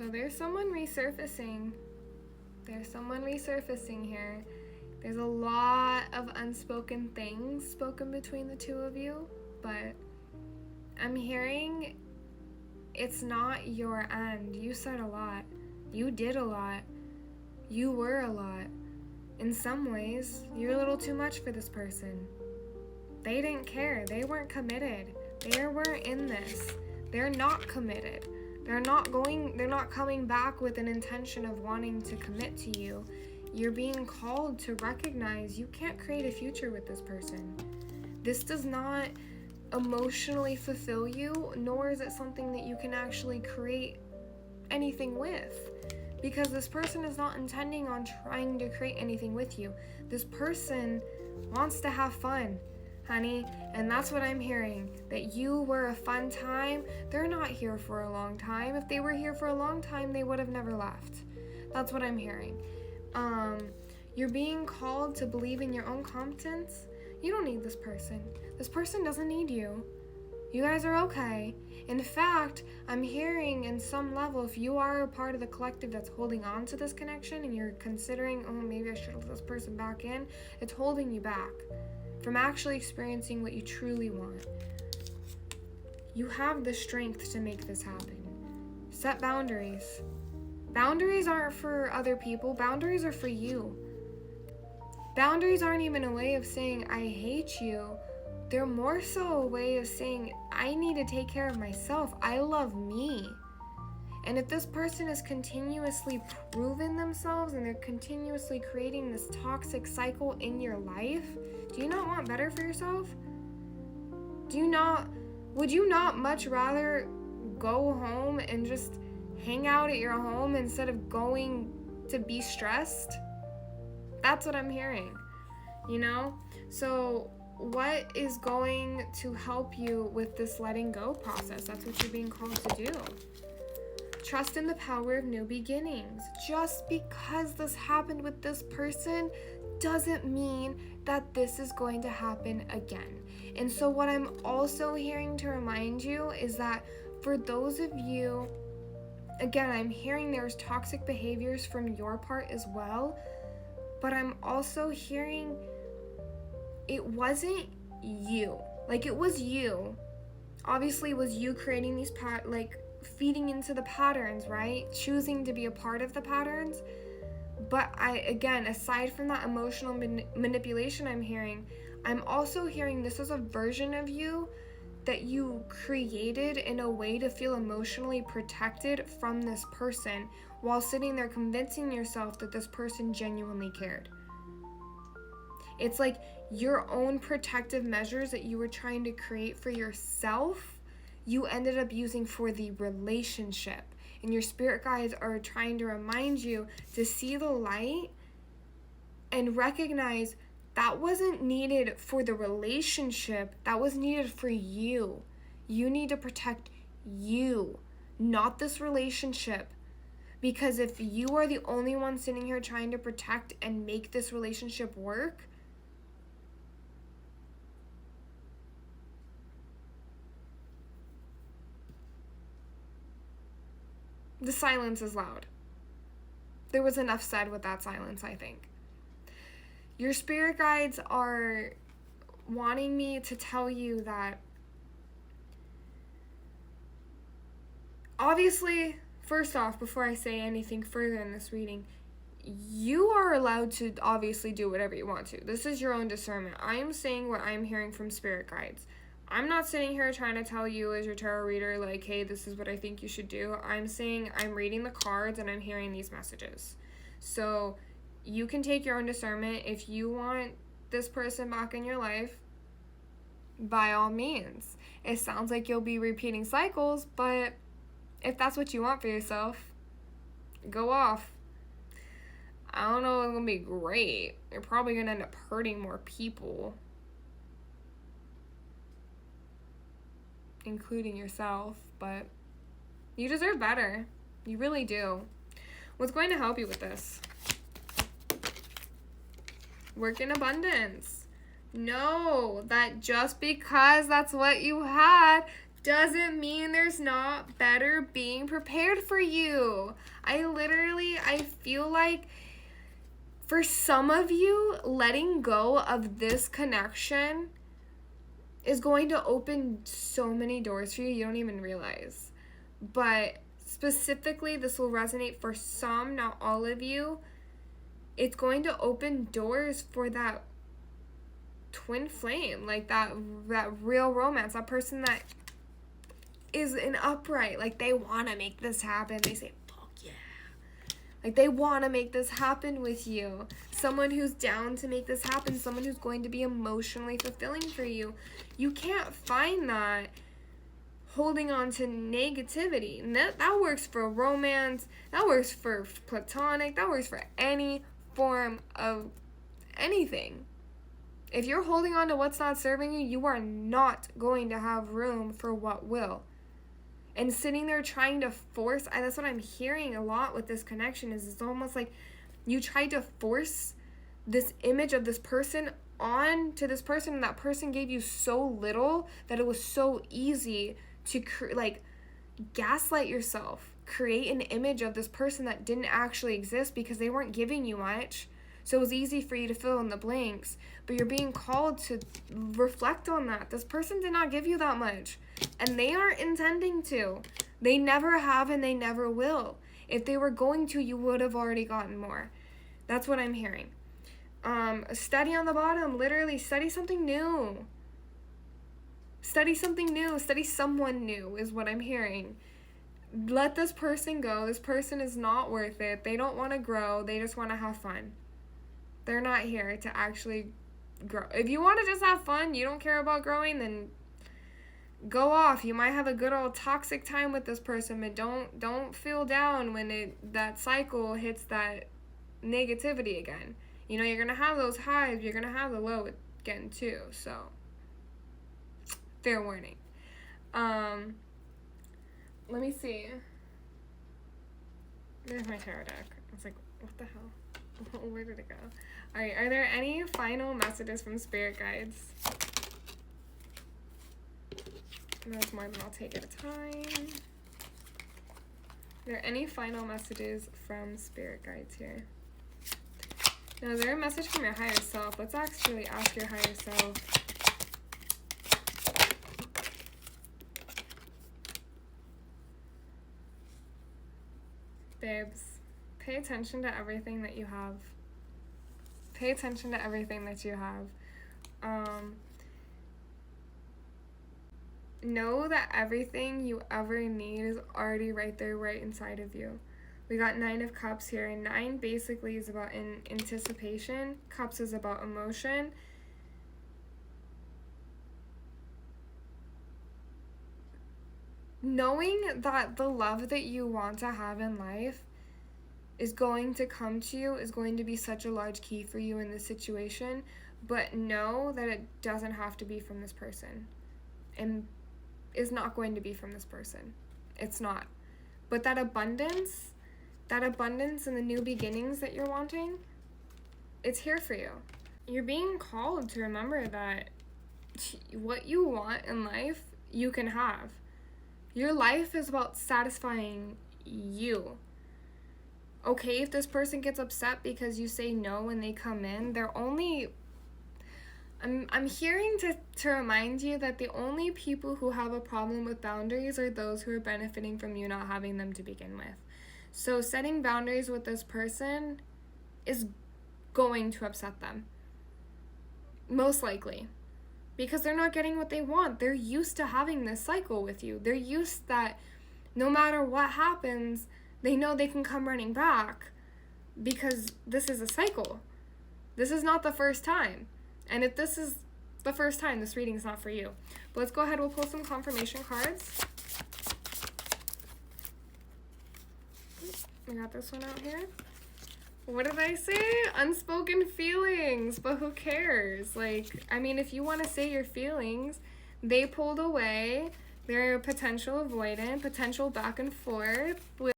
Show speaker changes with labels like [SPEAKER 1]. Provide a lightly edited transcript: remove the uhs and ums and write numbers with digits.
[SPEAKER 1] So there's someone resurfacing. There's someone resurfacing here. There's a lot of unspoken things spoken between the two of you, but I'm hearing it's not your end. You said a lot. You did a lot. You were a lot. In some ways, you're a little too much for this person. They didn't care. They weren't committed. They weren't in this. They're not committed. They're not coming back with an intention of wanting to commit to you. You're being called to recognize you can't create a future with this person. This does not emotionally fulfill you, nor is it something that you can actually create anything with. Because this person is not intending on trying to create anything with you. This person wants to have fun, honey, and that's what I'm hearing. That you were a fun time. They're not here for a long time. If they were here for a long time, they would have never left. That's what I'm hearing. You're being called to believe in your own competence. You don't need this person. This person doesn't need you. You guys are okay. In fact, I'm hearing in some level, if you are a part of the collective that's holding on to this connection and you're considering, oh, maybe I should let this person back in, it's holding you back from actually experiencing what you truly want. You have the strength to make this happen. Set boundaries. Boundaries aren't for other people. Boundaries are for you. Boundaries aren't even a way of saying, I hate you. They're more so a way of saying, I need to take care of myself. I love me. And if this person is continuously proving themselves and they're continuously creating this toxic cycle in your life, do you not want better for yourself? Would you not much rather go home and just hang out at your home instead of going to be stressed? That's what I'm hearing, So what is going to help you with this letting go process? That's what you're being called to do. Trust in the power of new beginnings. Just because this happened with this person doesn't mean that this is going to happen again. And so what I'm also hearing to remind you is that for those of you, again, I'm hearing there's toxic behaviors from your part as well, but I'm also hearing it wasn't you. Like, it was you. Obviously, it was you creating these feeding into the patterns, right? Choosing to be a part of the patterns. But again, aside from that emotional manipulation I'm hearing, I'm also hearing this is a version of you that you created in a way to feel emotionally protected from this person while sitting there convincing yourself that this person genuinely cared. It's like your own protective measures that you were trying to create for yourself, you ended up using for the relationship. And your spirit guides are trying to remind you to see the light and recognize that wasn't needed for the relationship. That was needed for you. You need to protect you, not this relationship. Because if you are the only one sitting here trying to protect and make this relationship work, the silence is loud. There was enough said with that silence, I think. Your spirit guides are wanting me to tell you that obviously, first off, before I say anything further in this reading, you are allowed to obviously do whatever you want to. This is your own discernment. I am saying what I'm hearing from spirit guides. I'm not sitting here trying to tell you as your tarot reader, like, hey, this is what I think you should do. I'm saying I'm reading the cards and I'm hearing these messages. So you can take your own discernment. If you want this person back in your life, by all means. It sounds like you'll be repeating cycles, but if that's what you want for yourself, go off. I don't know, it's going to be great. You're probably going to end up hurting more people, including yourself, but you deserve better. You really do. What's going to help you with this? Work in abundance. Know that just because that's what you had doesn't mean there's not better being prepared for you. I feel like for some of you, letting go of this connection is going to open so many doors for you, you don't even realize. But specifically, this will resonate for some, not all of you. It's going to open doors for that twin flame, like that real romance, that person that is an upright, like they want to make this happen. They say, fuck yeah. Like they want to make this happen with you. Someone who's down to make this happen, someone who's going to be emotionally fulfilling for you. You can't find that holding on to negativity. And that works for romance, that works for platonic, that works for any form of anything. If you're holding on to what's not serving you, you are not going to have room for what will. And sitting there trying to force, that's what I'm hearing a lot with this connection, is it's almost like you tried to force this image of this person on to this person, and that person gave you so little that it was so easy to gaslight yourself, create an image of this person that didn't actually exist because they weren't giving you much. So it was easy for you to fill in the blanks, but you're being called to reflect on that. This person did not give you that much, and they aren't intending to. They never have, and they never will. If they were going to, you would have already gotten more. That's what I'm hearing. Study on the bottom, literally study something new. Study something new, study someone new is what I'm hearing. Let this person go. This person is not worth it. They don't want to grow. They just want to have fun. They're not here to actually grow. If you want to just have fun, you don't care about growing, then go off. You might have a good old toxic time with this person, but don't feel down when that cycle hits that negativity again. You know, you're going to have those highs, you're going to have the low again too. So, fair warning. Let me see. There's my tarot deck. I was like, what the hell? Where did it go? Alright, are there any final messages from spirit guides? There's more than I'll take at a time. Are there any final messages from spirit guides here? Now, is there a message from your higher self? Let's actually ask your higher self. Babes, pay attention to everything that you have. Pay attention to everything that you have. Know that everything you ever need is already right there, right inside of you. We got 9 of Cups here, and 9 basically is about anticipation. Cups is about emotion. Knowing that the love that you want to have in life is going to come to you is going to be such a large key for you in this situation, but know that it doesn't have to be from this person, and is not going to be from this person. It's not. But that abundance and the new beginnings that you're wanting, it's here for you. You're being called to remember that what you want in life, you can have. Your life is about satisfying you. Okay, if this person gets upset because you say no when they come in, they're only... I'm hearing to remind you that the only people who have a problem with boundaries are those who are benefiting from you not having them to begin with. So setting boundaries with this person is going to upset them. Most likely. Because they're not getting what they want. They're used to having this cycle with you. They're used that no matter what happens, they know they can come running back because this is a cycle. This is not the first time. And if this is the first time, this reading is not for you. But let's go ahead, we'll pull some confirmation cards. I got this one out here. What did I say? Unspoken feelings, but who cares? Like, I mean, if you want to say your feelings, they pulled away. They're potential avoidant, potential back and forth with